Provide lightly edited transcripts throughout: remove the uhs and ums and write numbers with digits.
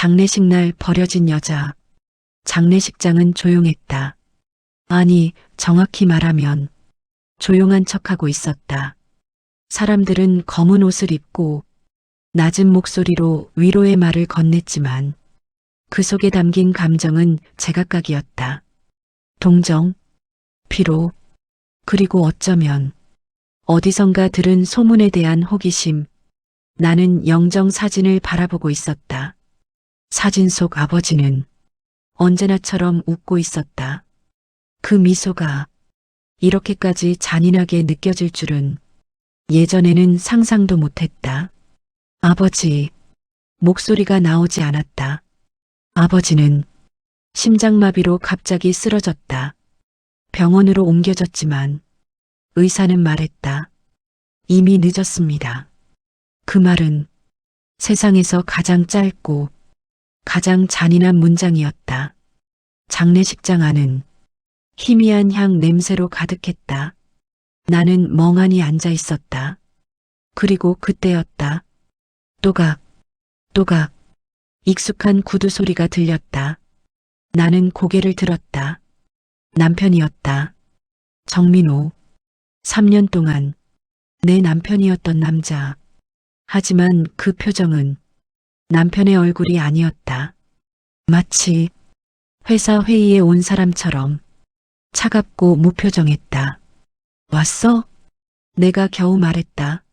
장례식 날 버려진 여자. 장례식장은 조용했다. 아니, 정확히 말하면 조용한 척하고 있었다. 사람들은 검은 옷을 입고 낮은 목소리로 위로의 말을 건넸지만 그 속에 담긴 감정은 제각각이었다. 동정, 피로, 그리고 어쩌면 어디선가 들은 소문에 대한 호기심. 나는 영정 사진을 바라보고 있었다. 사진 속 아버지는 언제나처럼 웃고 있었다. 그 미소가 이렇게까지 잔인하게 느껴질 줄은 예전에는 상상도 못했다. 아버지, 목소리가 나오지 않았다. 아버지는 심장마비로 갑자기 쓰러졌다. 병원으로 옮겨졌지만 의사는 말했다. 이미 늦었습니다. 그 말은 세상에서 가장 짧고 가장 잔인한 문장이었다. 장례식장 안은 희미한 향 냄새로 가득했다. 나는 멍하니 앉아 있었다. 그리고 그때였다. 또각, 또각, 익숙한 구두 소리가 들렸다. 나는 고개를 들었다. 남편이었다. 정민호. 3년 동안 내 남편이었던 남자. 하지만 그 표정은 남편의 얼굴이 아니었다. 마치 회사 회의에 온 사람처럼 차갑고 무표정했다. 왔어? 내가 겨우 말했다.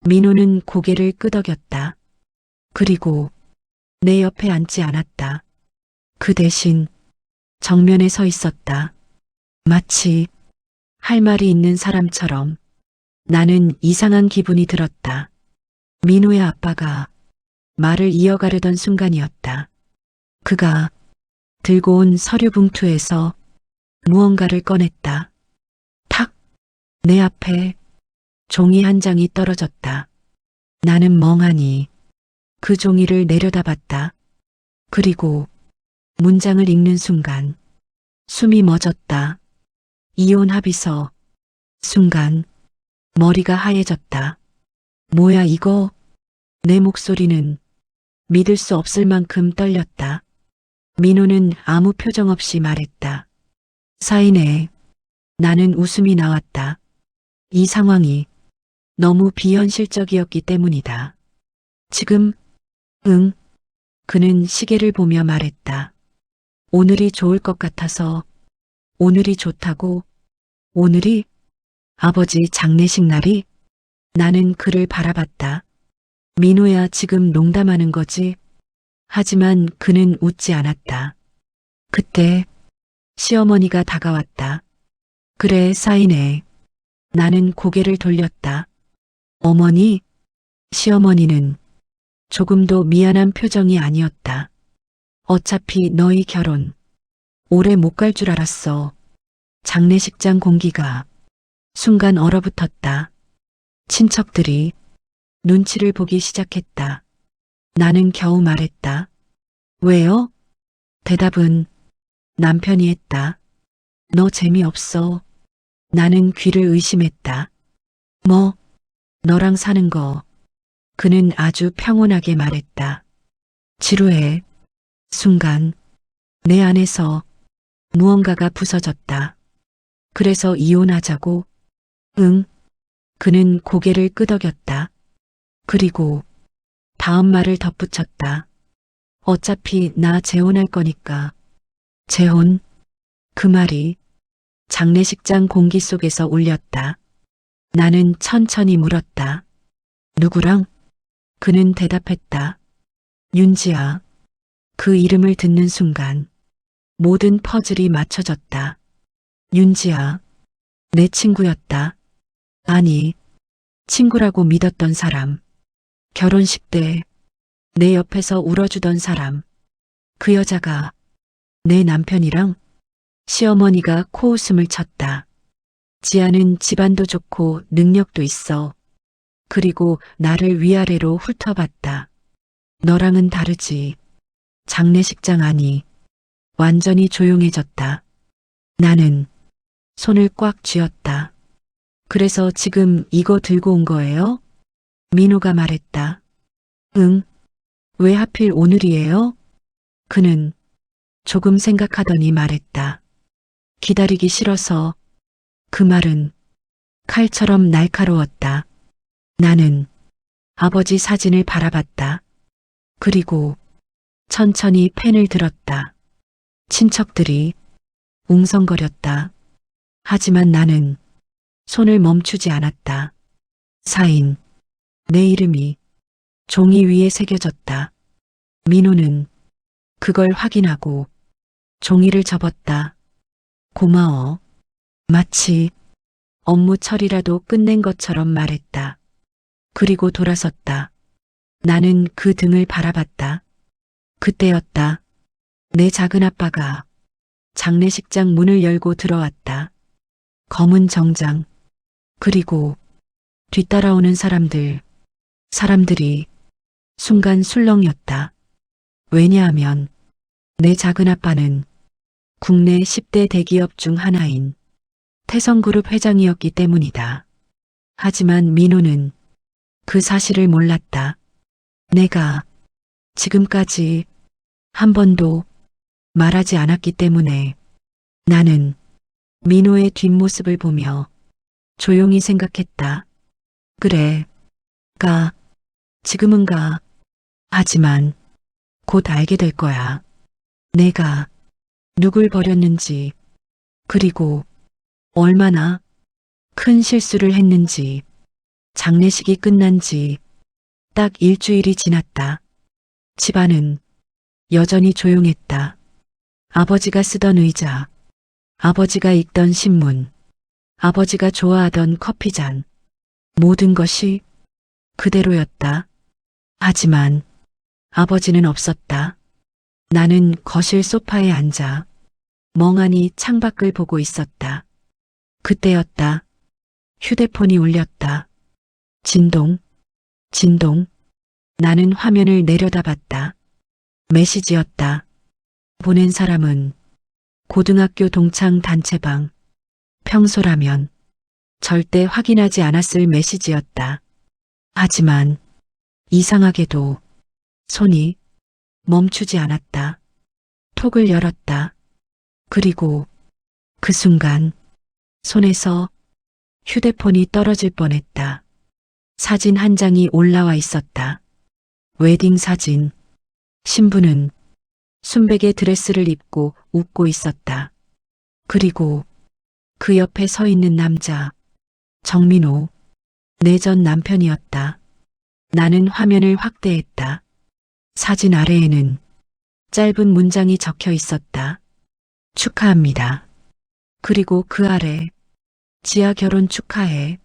민호는 고개를 끄덕였다. 그리고 내 옆에 앉지 않았다. 그 대신 정면에 서 있었다. 마치 할 말이 있는 사람처럼. 나는 이상한 기분이 들었다. 민호의 아빠가 말을 이어가려던 순간이었다. 그가 들고 온 서류 봉투에서 무언가를 꺼냈다. 탁! 내 앞에 종이 한 장이 떨어졌다. 나는 멍하니 그 종이를 내려다봤다. 그리고 문장을 읽는 순간 숨이 멎었다. 이혼 합의서. 순간 머리가 하얘졌다. 뭐야 이거? 내 목소리는 믿을 수 없을 만큼 떨렸다. 민호는 아무 표정 없이 말했다. 사인해. 나는 웃음이 나왔다. 이 상황이 너무 비현실적이었기 때문이다. 지금? 응. 그는 시계를 보며 말했다. 오늘이 좋을 것 같아서. 오늘이 좋다고? 오늘이? 아버지 장례식 날이? 나는 그를 바라봤다. 민호야, 지금 농담하는 거지? 하지만 그는 웃지 않았다. 그때 시어머니가 다가왔다. 그래, 사인해. 나는 고개를 돌렸다. 어머니? 시어머니는 조금도 미안한 표정이 아니었다. 어차피 너희 결혼 오래 못 갈 줄 알았어. 장례식장 공기가 순간 얼어붙었다. 친척들이 눈치를 보기 시작했다. 나는 겨우 말했다. 왜요? 대답은 남편이 했다. 너 재미없어. 나는 귀를 의심했다. 뭐? 너랑 사는 거. 그는 아주 평온하게 말했다. 지루해. 순간 내 안에서 무언가가 부서졌다. 그래서 이혼하자고? 응. 그는 고개를 끄덕였다. 그리고 다음 말을 덧붙였다. 어차피 나 재혼할 거니까. 재혼? 그 말이 장례식장 공기 속에서 울렸다. 나는 천천히 물었다. 누구랑? 그는 대답했다. 윤지아. 그 이름을 듣는 순간 모든 퍼즐이 맞춰졌다. 윤지아. 내 친구였다. 아니, 친구라고 믿었던 사람. 결혼식 때 내 옆에서 울어주던 사람. 그 여자가 내 남편이랑? 시어머니가 코웃음을 쳤다. 지아는 집안도 좋고 능력도 있어. 그리고 나를 위아래로 훑어봤다. 너랑은 다르지. 장례식장 안이 완전히 조용해졌다. 나는 손을 꽉 쥐었다. 그래서 지금 이거 들고 온 거예요? 민호가 말했다. 응. 왜 하필 오늘이에요? 그는 조금 생각하더니 말했다. 기다리기 싫어서. 그 말은 칼처럼 날카로웠다. 나는 아버지 사진을 바라봤다. 그리고 천천히 펜을 들었다. 친척들이 웅성거렸다. 하지만 나는 손을 멈추지 않았다. 사인, 내 이름이 종이 위에 새겨졌다. 민호는 그걸 확인하고 종이를 접었다. 고마워. 마치 업무 처리라도 끝낸 것처럼 말했다. 그리고 돌아섰다. 나는 그 등을 바라봤다. 그때였다. 내 작은 아빠가 장례식장 문을 열고 들어왔다. 검은 정장, 그리고 뒤따라오는 사람들이 순간 술렁였다. 왜냐하면 내 작은 아빠는 국내 10대 대기업 중 하나인 태성그룹 회장이었기 때문이다. 하지만 민호는 그 사실을 몰랐다. 내가 지금까지 한 번도 말하지 않았기 때문에. 나는 민호의 뒷모습을 보며 조용히 생각했다. 그래, 지금은 가. 하지만 곧 알게 될 거야. 내가 누굴 버렸는지, 그리고 얼마나 큰 실수를 했는지. 장례식이 끝난 지 딱 일주일이 지났다. 집안은 여전히 조용했다. 아버지가 쓰던 의자, 아버지가 읽던 신문, 아버지가 좋아하던 커피잔, 모든 것이 그대로였다. 하지만 아버지는 없었다. 나는 거실 소파에 앉아 멍하니 창밖을 보고 있었다. 그때였다. 휴대폰이 울렸다. 진동. 나는 화면을 내려다봤다. 메시지였다. 보낸 사람은 고등학교 동창 단체방. 평소라면 절대 확인하지 않았을 메시지였다. 하지만 이상하게도 손이 멈추지 않았다. 톡을 열었다. 그리고 그 순간 손에서 휴대폰이 떨어질 뻔했다. 사진 한 장이 올라와 있었다. 웨딩 사진. 신부는 순백의 드레스를 입고 웃고 있었다. 그리고 그 옆에 서 있는 남자, 정민호, 내 전 남편이었다. 나는 화면을 확대했다. 사진 아래에는 짧은 문장이 적혀 있었다. 축하합니다. 그리고 그 아래, 지아 결혼 축하해.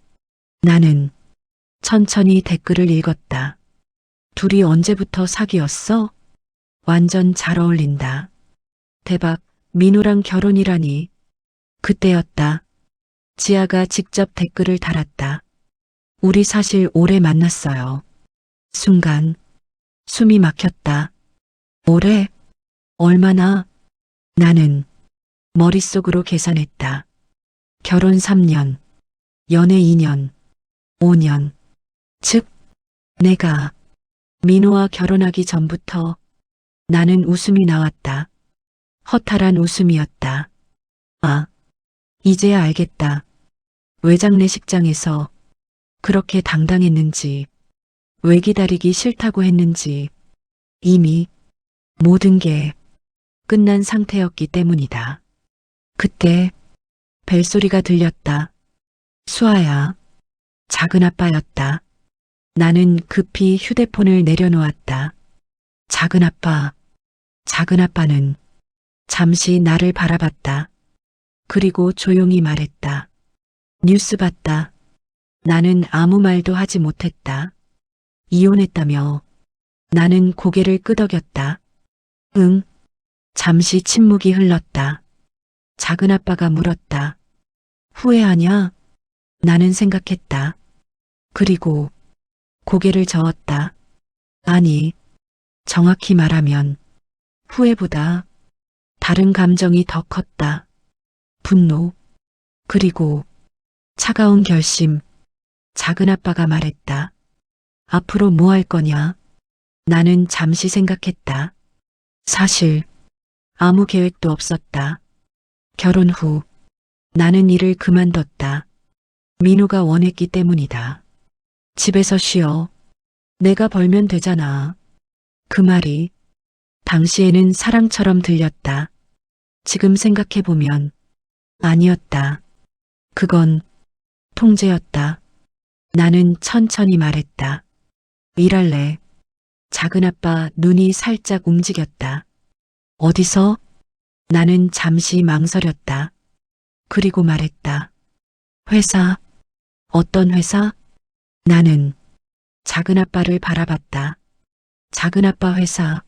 나는 천천히 댓글을 읽었다. 둘이 언제부터 사귀었어? 완전 잘 어울린다. 대박, 민호랑 결혼이라니. 그때였다. 지아가 직접 댓글을 달았다. 우리 사실 오래 만났어요. 순간 숨이 막혔다. 오래? 얼마나? 나는 머릿속으로 계산했다. 결혼 3년, 연애 2년, 5년. 즉, 내가 민호와 결혼하기 전부터. 나는 웃음이 나왔다. 허탈한 웃음이었다. 아, 이제야 알겠다. 왜 장례식장에서 그렇게 당당했는지, 왜 기다리기 싫다고 했는지. 이미 모든 게 끝난 상태였기 때문이다. 그때 벨소리가 들렸다. 수아야. 작은 아빠였다. 나는 급히 휴대폰을 내려놓았다. 작은 아빠는 잠시 나를 바라봤다. 그리고 조용히 말했다. 뉴스 봤다. 나는 아무 말도 하지 못했다. 이혼했다며. 나는 고개를 끄덕였다. 응. 잠시 침묵이 흘렀다. 작은 아빠가 물었다. 후회하냐? 나는 생각했다. 그리고 고개를 저었다. 아니, 정확히 말하면 후회보다 다른 감정이 더 컸다. 분노, 그리고 차가운 결심. 작은 아빠가 말했다. 앞으로 뭐 할 거냐? 나는 잠시 생각했다. 사실 아무 계획도 없었다. 결혼 후 나는 일을 그만뒀다. 민호가 원했기 때문이다. 집에서 쉬어. 내가 벌면 되잖아. 그 말이 당시에는 사랑처럼 들렸다. 지금 생각해보면 아니었다. 그건 통제였다. 나는 천천히 말했다. 일할래. 작은아빠 눈이 살짝 움직였다. 어디서? 나는 잠시 망설였다. 그리고 말했다. 회사. 어떤 회사? 나는 작은아빠를 바라봤다. 작은아빠 회사.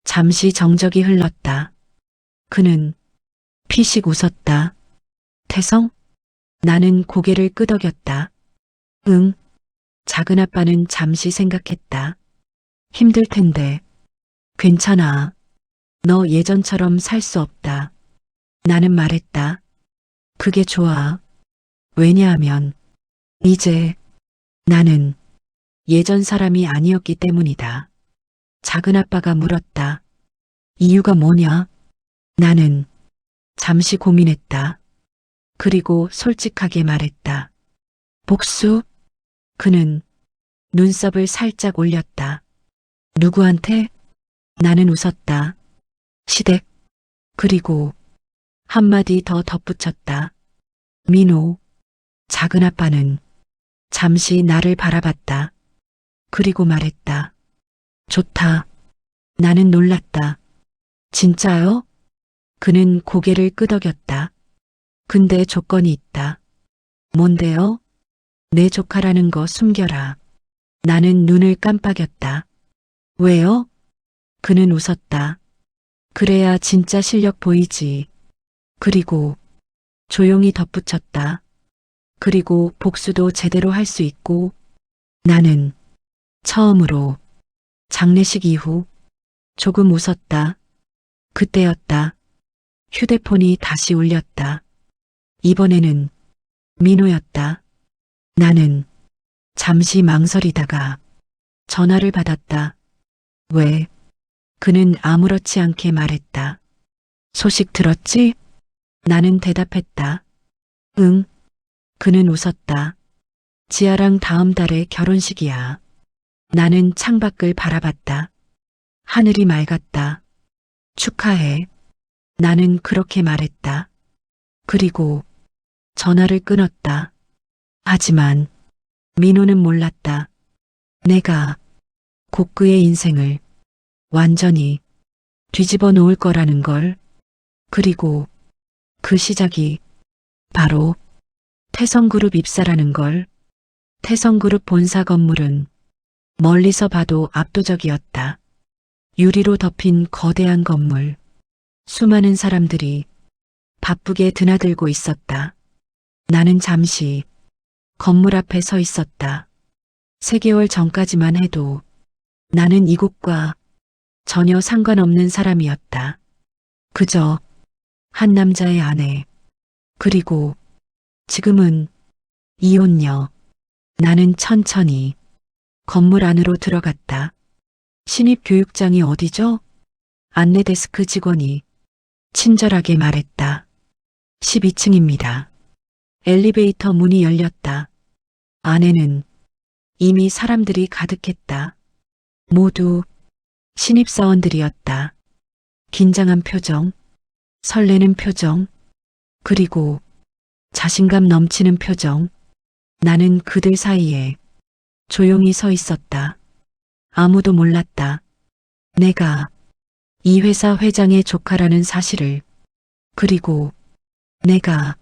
잠시 정적이 흘렀다. 그는 피식 웃었다. 태성? 나는 고개를 끄덕였다. 응. 작은아빠는 잠시 생각했다. 힘들 텐데. 괜찮아. 너 예전처럼 살 수 없다. 나는 말했다. 그게 좋아. 왜냐하면 이제 나는 예전 사람이 아니었기 때문이다. 작은아빠가 물었다. 이유가 뭐냐? 나는 잠시 고민했다. 그리고 솔직하게 말했다. 복수? 그는 눈썹을 살짝 올렸다. 누구한테? 나는 웃었다. 시댁. 그리고 한마디 더 덧붙였다. 민호. 작은아빠는 잠시 나를 바라봤다. 그리고 말했다. 좋다. 나는 놀랐다. 진짜요? 그는 고개를 끄덕였다. 근데 조건이 있다. 뭔데요? 내 조카라는 거 숨겨라. 나는 눈을 깜빡였다. 왜요? 그는 웃었다. 그래야 진짜 실력 보이지. 그리고 조용히 덧붙였다. 그리고 복수도 제대로 할 수 있고. 나는 처음으로 장례식 이후 조금 웃었다. 그때였다. 휴대폰이 다시 울렸다. 이번에는 민호였다. 나는 잠시 망설이다가 전화를 받았다. 왜? 그는 아무렇지 않게 말했다. 소식 들었지? 나는 대답했다. 응. 그는 웃었다. 지아랑 다음 달에 결혼식이야. 나는 창밖을 바라봤다. 하늘이 맑았다. 축하해. 나는 그렇게 말했다. 그리고 전화를 끊었다. 하지만 민호는 몰랐다. 내가 곧 그의 인생을 완전히 뒤집어 놓을 거라는 걸. 그리고 그 시작이 바로 태성그룹 입사라는 걸. 태성그룹 본사 건물은 멀리서 봐도 압도적이었다. 유리로 덮인 거대한 건물. 수많은 사람들이 바쁘게 드나들고 있었다. 나는 잠시 건물 앞에 서 있었다. 3개월 전까지만 해도 나는 이곳과 전혀 상관없는 사람이었다. 그저 한 남자의 아내. 그리고 지금은 이혼녀. 나는 천천히 건물 안으로 들어갔다. 신입 교육장이 어디죠? 안내 데스크 직원이 친절하게 말했다. 12층입니다. 엘리베이터 문이 열렸다. 안에는 이미 사람들이 가득했다. 모두 신입사원들이었다. 긴장한 표정, 설레는 표정, 그리고 자신감 넘치는 표정. 나는 그들 사이에 조용히 서 있었다. 아무도 몰랐다. 내가 이 회사 회장의 조카라는 사실을. 그리고 내가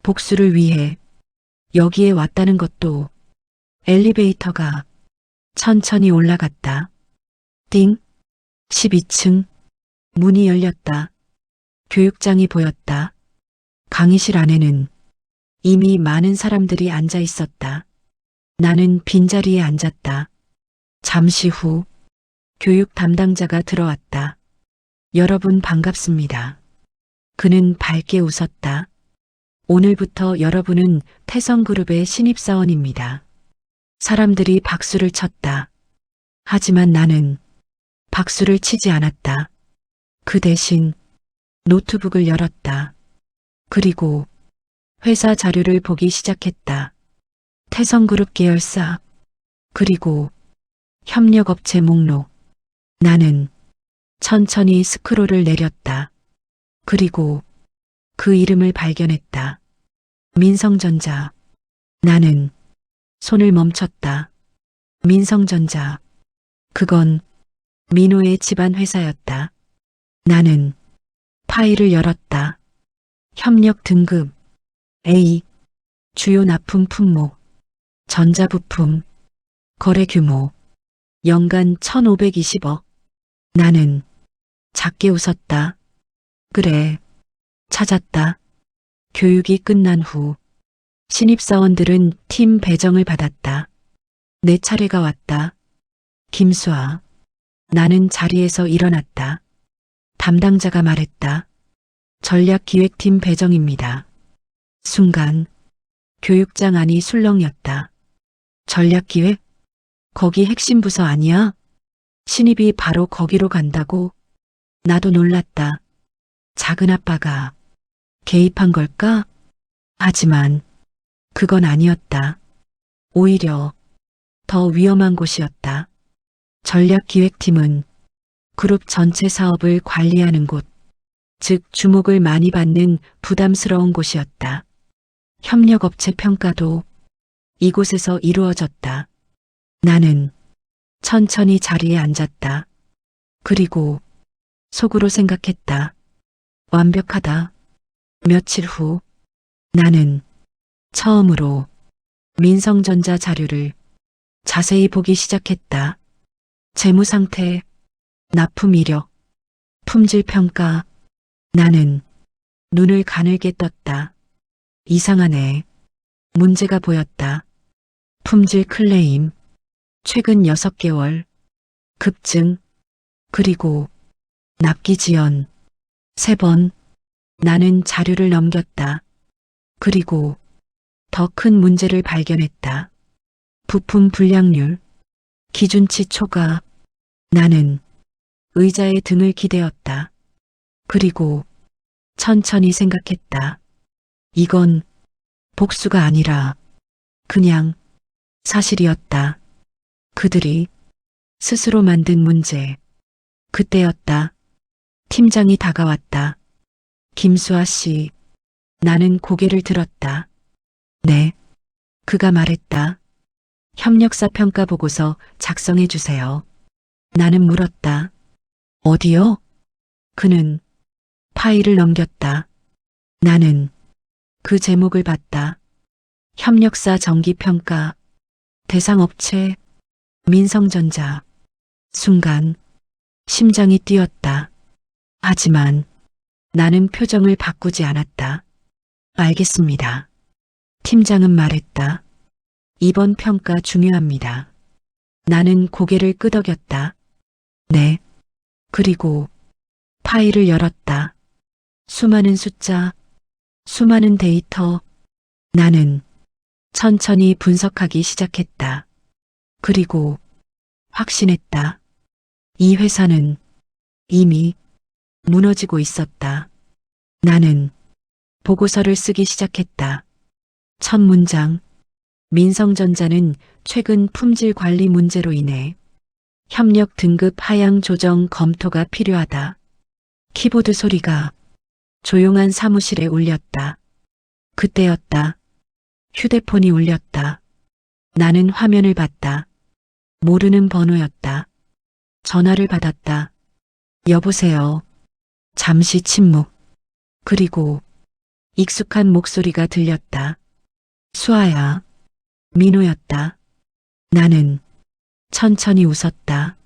복수를 위해 여기에 왔다는 것도. 엘리베이터가 천천히 올라갔다. 띵. 12층. 문이 열렸다. 교육장이 보였다. 강의실 안에는 이미 많은 사람들이 앉아 있었다. 나는 빈자리에 앉았다. 잠시 후 교육 담당자가 들어왔다. 여러분 반갑습니다. 그는 밝게 웃었다. 오늘부터 여러분은 태성그룹의 신입사원입니다. 사람들이 박수를 쳤다. 하지만 나는 박수를 치지 않았다. 그 대신 노트북을 열었다. 그리고 회사 자료를 보기 시작했다. 태성그룹 계열사, 그리고 협력업체 목록. 나는 천천히 스크롤을 내렸다. 그리고 그 이름을 발견했다. 민성전자. 나는 손을 멈췄다. 민성전자. 그건 민호의 집안 회사였다. 나는 파일을 열었다. 협력 등급 A, 주요 납품 품목, 전자부품, 거래 규모, 연간 1520억. 나는 작게 웃었다. 그래, 찾았다. 교육이 끝난 후 신입사원들은 팀 배정을 받았다. 내 차례가 왔다. 김수아. 나는 자리에서 일어났다. 담당자가 말했다. 전략기획팀 배정입니다. 순간 교육장 안이 술렁였다. 전략기획? 거기 핵심 부서 아니야? 신입이 바로 거기로 간다고? 나도 놀랐다. 작은 아빠가 개입한 걸까? 하지만 그건 아니었다. 오히려 더 위험한 곳이었다. 전략기획팀은 그룹 전체 사업을 관리하는 곳, 즉 주목을 많이 받는 부담스러운 곳이었다. 협력업체 평가도 이곳에서 이루어졌다. 나는 천천히 자리에 앉았다. 그리고 속으로 생각했다. 완벽하다. 며칠 후 나는 처음으로 민성전자 자료를 자세히 보기 시작했다. 재무 상태, 납품 이력, 품질 평가. 나는 눈을 가늘게 떴다. 이상하네. 문제가 보였다. 품질 클레임, 최근 6개월, 급증, 그리고 납기 지연, 3번. 나는 자료를 넘겼다. 그리고 더 큰 문제를 발견했다. 부품 불량률, 기준치 초과. 나는 의자에 등을 기대었다. 그리고 천천히 생각했다. 이건 복수가 아니라 그냥 사실이었다. 그들이 스스로 만든 문제. 그때였다. 팀장이 다가왔다. 김수아 씨. 나는 고개를 들었다. 네. 그가 말했다. 협력사 평가 보고서 작성해 주세요. 나는 물었다. 어디요? 그는 파일을 넘겼다. 나는 그 제목을 봤다. 협력사 정기평가, 대상업체, 민성전자. 순간 심장이 뛰었다. 하지만 나는 표정을 바꾸지 않았다. 알겠습니다. 팀장은 말했다. 이번 평가 중요합니다. 나는 고개를 끄덕였다. 네. 그리고 파일을 열었다. 수많은 숫자, 수많은 데이터. 나는 천천히 분석하기 시작했다. 그리고 확신했다. 이 회사는 이미 무너지고 있었다. 나는 보고서를 쓰기 시작했다. 첫 문장. 민성전자는 최근 품질 관리 문제로 인해 협력 등급 하향 조정 검토가 필요하다. 키보드 소리가 조용한 사무실에 울렸다. 그때였다. 휴대폰이 울렸다. 나는 화면을 봤다. 모르는 번호였다. 전화를 받았다. 여보세요. 잠시 침묵. 그리고 익숙한 목소리가 들렸다. 수아야. 민호였다. 나는 천천히 웃었다.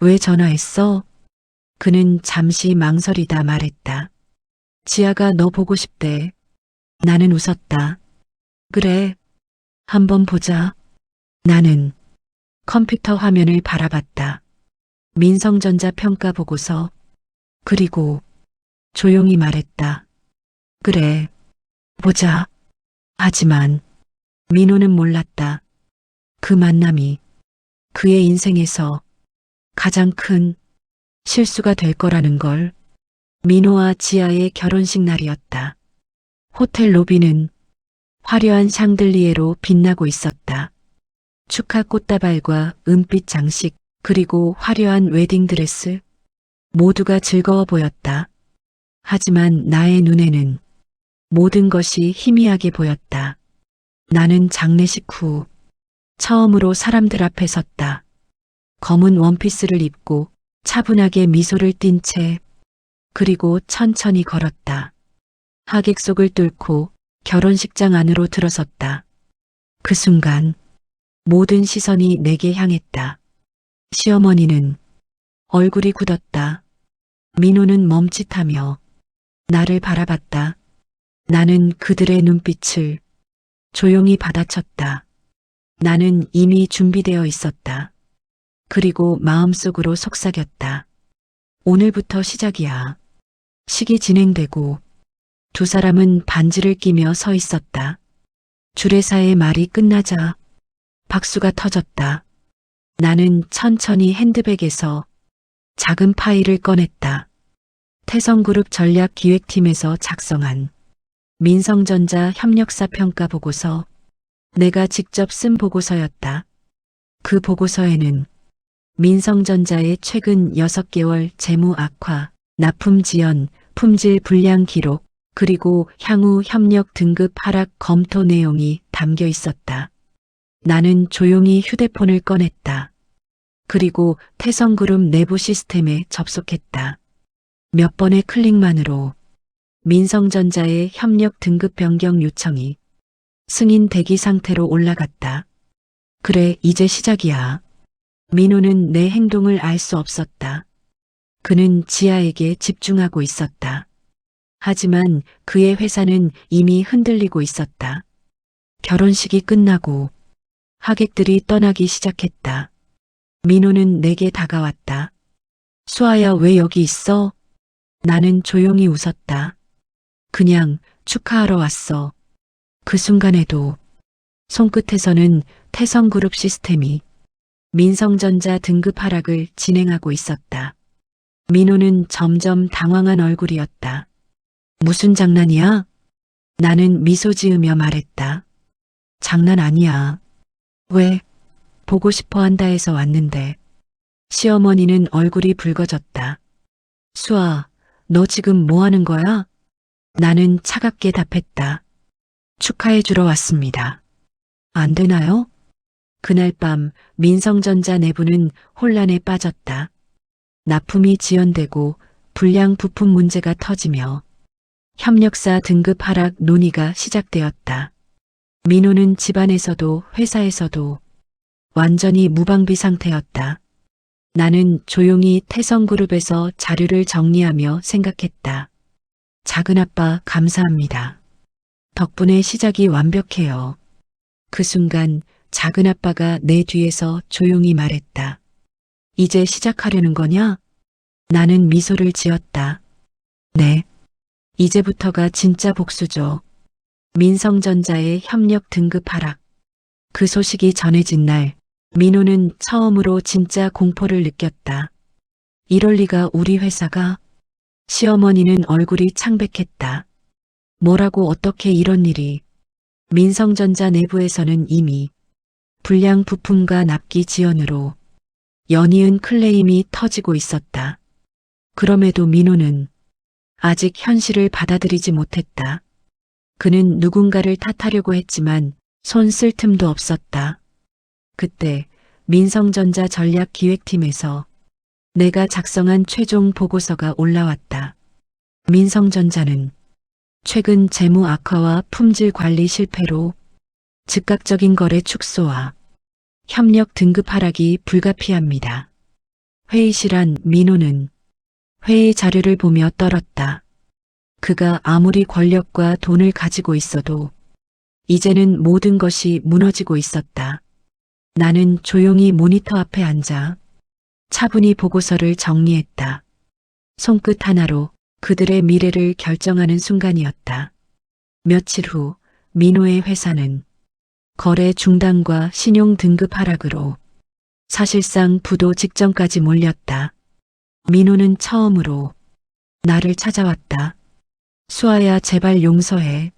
왜 전화했어? 그는 잠시 망설이다 말했다. 지아가 너 보고 싶대. 나는 웃었다. 그래. 한번 보자. 나는 컴퓨터 화면을 바라봤다. 민성전자 평가 보고서. 그리고 조용히 말했다. 그래. 보자. 하지만 민호는 몰랐다. 그 만남이 그의 인생에서 가장 큰 실수가 될 거라는 걸. 민호와 지아의 결혼식 날이었다. 호텔 로비는 화려한 샹들리에로 빛나고 있었다. 축하 꽃다발과 은빛 장식, 그리고 화려한 웨딩드레스, 모두가 즐거워 보였다. 하지만 나의 눈에는 모든 것이 희미하게 보였다. 나는 장례식 후 처음으로 사람들 앞에 섰다. 검은 원피스를 입고 차분하게 미소를 띤 채, 그리고 천천히 걸었다. 하객석을 뚫고 결혼식장 안으로 들어섰다. 그 순간 모든 시선이 내게 향했다. 시어머니는 얼굴이 굳었다. 민호는 멈칫하며 나를 바라봤다. 나는 그들의 눈빛을 조용히 받아쳤다. 나는 이미 준비되어 있었다. 그리고 마음속으로 속삭였다. 오늘부터 시작이야. 식이 진행되고 두 사람은 반지를 끼며 서 있었다. 주례사의 말이 끝나자 박수가 터졌다. 나는 천천히 핸드백에서 작은 파일을 꺼냈다. 태성그룹 전략기획팀에서 작성한 민성전자 협력사 평가 보고서, 내가 직접 쓴 보고서였다. 그 보고서에는 민성전자의 최근 6개월 재무 악화, 납품 지연, 품질 불량 기록, 그리고 향후 협력 등급 하락 검토 내용이 담겨 있었다. 나는 조용히 휴대폰을 꺼냈다. 그리고 태성그룹 내부 시스템에 접속했다. 몇 번의 클릭만으로 민성전자의 협력 등급 변경 요청이 승인 대기 상태로 올라갔다. 그래, 이제 시작이야. 민호는 내 행동을 알 수 없었다. 그는 지아에게 집중하고 있었다. 하지만 그의 회사는 이미 흔들리고 있었다. 결혼식이 끝나고 하객들이 떠나기 시작했다. 민호는 내게 다가왔다. 수아야, 왜 여기 있어? 나는 조용히 웃었다. 그냥 축하하러 왔어. 그 순간에도 손끝에서는 태성그룹 시스템이 민성전자 등급 하락을 진행하고 있었다. 민호는 점점 당황한 얼굴이었다. 무슨 장난이야? 나는 미소 지으며 말했다. 장난 아니야. 왜? 보고 싶어 한다 해서 왔는데. 시어머니는 얼굴이 붉어졌다. 수아, 너 지금 뭐 하는 거야? 나는 차갑게 답했다. 축하해 주러 왔습니다. 안 되나요? 그날 밤 민성전자 내부는 혼란에 빠졌다. 납품이 지연되고 불량 부품 문제가 터지며 협력사 등급 하락 논의가 시작되었다. 민호는 집안에서도 회사에서도 완전히 무방비 상태였다. 나는 조용히 태성그룹에서 자료를 정리하며 생각했다. 작은아빠 감사합니다. 덕분에 시작이 완벽해요. 그 순간 작은아빠가 내 뒤에서 조용히 말했다. 이제 시작하려는 거냐? 나는 미소를 지었다. 네. 이제부터가 진짜 복수죠. 민성전자의 협력 등급 하락. 그 소식이 전해진 날, 민호는 처음으로 진짜 공포를 느꼈다. 이럴 리가, 우리 회사가. 시어머니는 얼굴이 창백했다. 뭐라고, 어떻게 이런 일이. 민성전자 내부에서는 이미 불량 부품과 납기 지연으로 연이은 클레임이 터지고 있었다. 그럼에도 민호는 아직 현실을 받아들이지 못했다. 그는 누군가를 탓하려고 했지만 손 쓸 틈도 없었다. 그때 민성전자 전략기획팀에서 내가 작성한 최종 보고서가 올라왔다. 민성전자는 최근 재무 악화와 품질 관리 실패로 즉각적인 거래 축소와 협력 등급 하락이 불가피합니다. 회의실 안 민호는 회의 자료를 보며 떨었다. 그가 아무리 권력과 돈을 가지고 있어도 이제는 모든 것이 무너지고 있었다. 나는 조용히 모니터 앞에 앉아 차분히 보고서를 정리했다. 손끝 하나로 그들의 미래를 결정하는 순간이었다. 며칠 후 민호의 회사는 거래 중단과 신용 등급 하락으로 사실상 부도 직전까지 몰렸다. 민호는 처음으로 나를 찾아왔다. 수아야, 제발 용서해.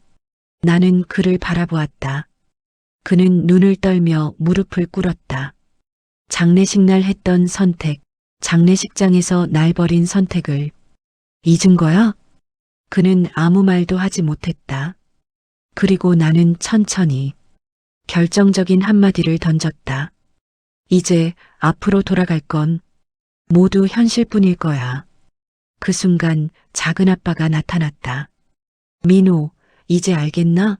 나는 그를 바라보았다. 그는 눈을 떨며 무릎을 꿇었다. 장례식 날 했던 선택, 장례식장에서 날 버린 선택을 잊은 거야? 그는 아무 말도 하지 못했다. 그리고 나는 천천히 결정적인 한마디를 던졌다. 이제 앞으로 돌아갈 건 모두 현실뿐일 거야. 그 순간 작은 아빠가 나타났다. 민호, 이제 알겠나?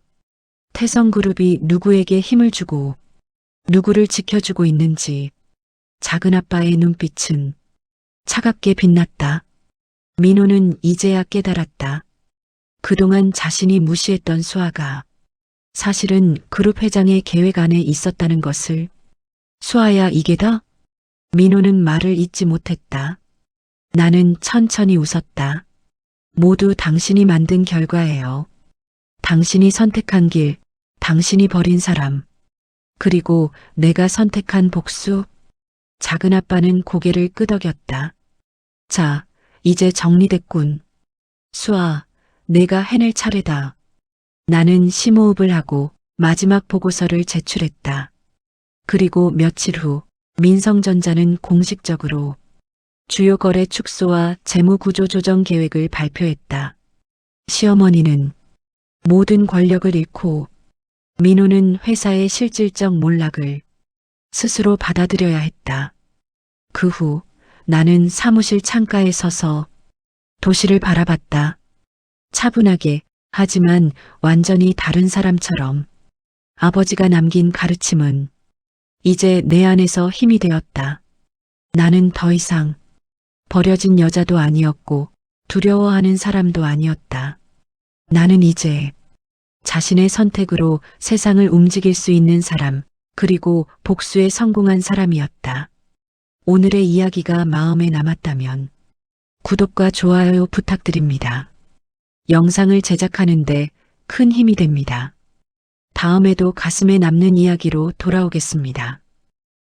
태성그룹이 누구에게 힘을 주고 누구를 지켜주고 있는지. 작은 아빠의 눈빛은 차갑게 빛났다. 민호는 이제야 깨달았다. 그동안 자신이 무시했던 수아가 사실은 그룹 회장의 계획 안에 있었다는 것을. 수아야, 이게 다? 민호는 말을 잇지 못했다. 나는 천천히 웃었다. 모두 당신이 만든 결과예요. 당신이 선택한 길, 당신이 버린 사람, 그리고 내가 선택한 복수. 작은 아빠는 고개를 끄덕였다. 자, 이제 정리됐군. 수아, 내가 해낼 차례다. 나는 심호흡을 하고 마지막 보고서를 제출했다. 그리고 며칠 후 민성전자는 공식적으로 주요 거래 축소와 재무 구조 조정 계획을 발표했다. 시어머니는 모든 권력을 잃고 민호는 회사의 실질적 몰락을 스스로 받아들여야 했다. 그 후 나는 사무실 창가에 서서 도시를 바라봤다. 차분하게, 하지만 완전히 다른 사람처럼. 아버지가 남긴 가르침은 이제 내 안에서 힘이 되었다. 나는 더 이상 버려진 여자도 아니었고 두려워하는 사람도 아니었다. 나는 이제 자신의 선택으로 세상을 움직일 수 있는 사람, 그리고 복수에 성공한 사람이었다. 오늘의 이야기가 마음에 남았다면 구독과 좋아요 부탁드립니다. 영상을 제작하는데 큰 힘이 됩니다. 다음에도 가슴에 남는 이야기로 돌아오겠습니다.